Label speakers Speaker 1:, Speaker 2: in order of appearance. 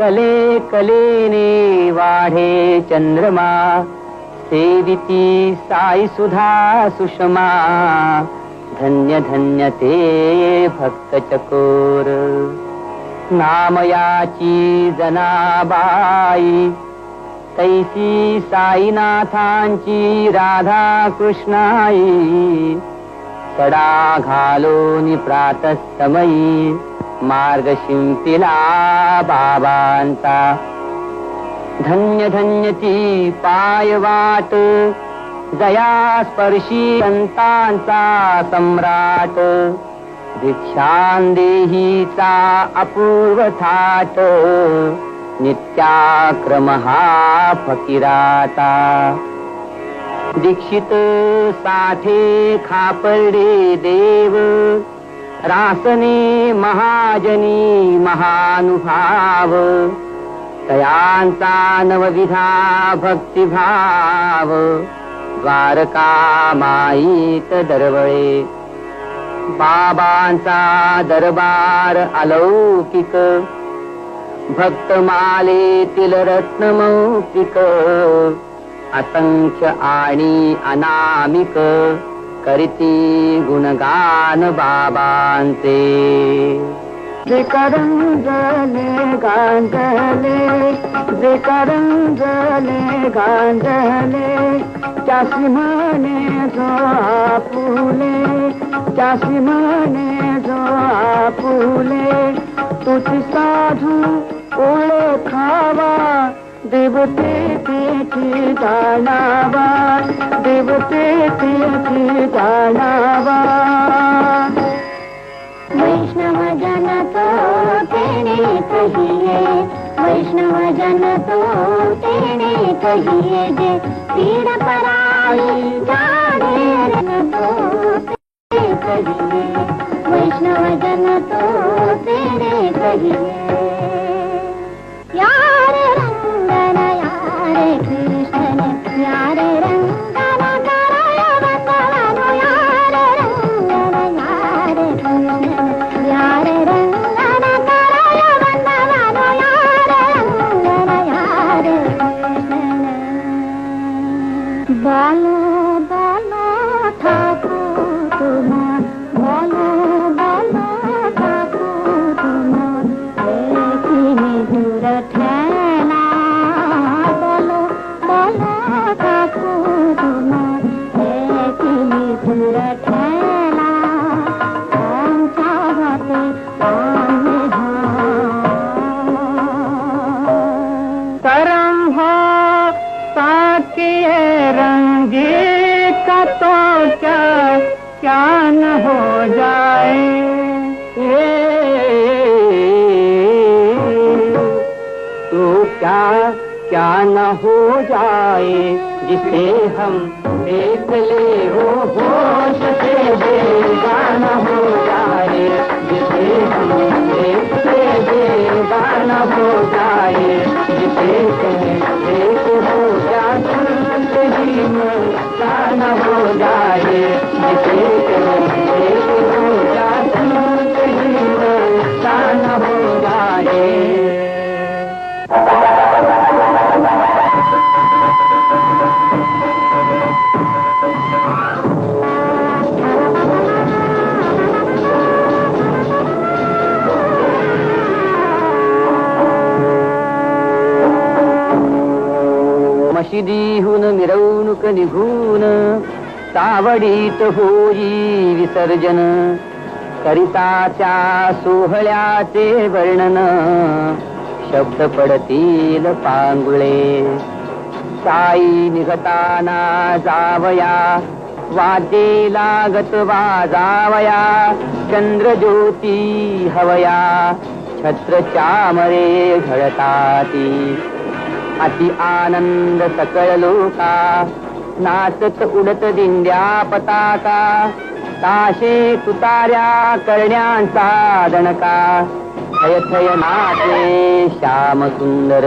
Speaker 1: कले कलेने वाढे चंद्रमा, सेविती साई सुधा सुषमा, धन्य धन्य ते भक्त चकोर. नामयाची जनाबाई, तैसी साईनाथांची राधा कृष्णाई. सडा घालोनी प्रातस्तमयी, मार्ग शिंपिला बाबांचा. धन्य धन्य ती पायवाट, जया स्पर्शी संतांचा सम्राट. भिक्षांदेहीचा अपूर्व थाट, नित्याक्रम हा फकीराता. दीक्षित साठे खापर्डे देव, रासने महाजनी महानुभाव. तयांचा नवविधा भक्तिभाव, द्वारका माईत दरवळे. बाबांचा दरबार अलौकिक, भक्तमालेतील रत्नमौक्तिक. असंख्य आणि अनामिक, करीती गुणगान बाबांचे. जे करंजले गांजले, जे करंजले गांजले. त्यासी म्हणे जो आपुले, त्यासी म्हणे जो आपुले. तुझी साधू ओळखावा, देवते तिथे जाणावा, देवते तिथे जाणावा.
Speaker 2: वैष्णव जन तो तेने कहिए, वैष्णव जन तो तेने कहिए. जे पीड़ पराई जाने रन तो तेने कहिए, वैष्णव जन तो तेने कहिए. यार रंगन यार कृष्ण, यार रंगन कराय वंदनो. यार रंगन यार कृष्ण, यार रंगन कराय वंदनो. यार रंगन यार कृष्ण. बोलो बोलो ठाकुर तुम्हार, बोलो बोलो ठाकुर तुम्हार. एक मधुर ठेला, बोलो बोलो ठाकुर तुम्हार. एक मधुर ठेला, आमच्या हाते आम्ही
Speaker 1: करम हो साकिए रंगी का, तो क्या क्या न हो जाए. तो क्या न हो जाए, जिसे हम देख ले वो होश से बेगाना हो जाए. जिसे हम देख ले बेगाना हो जाए. जिसे देख हो जा जिंदगी में गाना हो जाए. जिसे देख हो जा जिंदगी में गाना हो जाए. मशिदीहून मिरवणूक निघून, सावडीत होई विसर्जन. करिताच्या सोहळ्याचे वर्णन, शब्द पडतील पांगुळे. साई निघताना जावया, वाद्ये लागत वाजावया. चंद्रज्योती हवया, छत्र चामरे झळताती. अति आनंद सकळ लोका, नाचत उडत दिंड्या पताका. ताशे तुतार्या करण्यांचा दणका, थय थय नाचे श्याम सुंदर.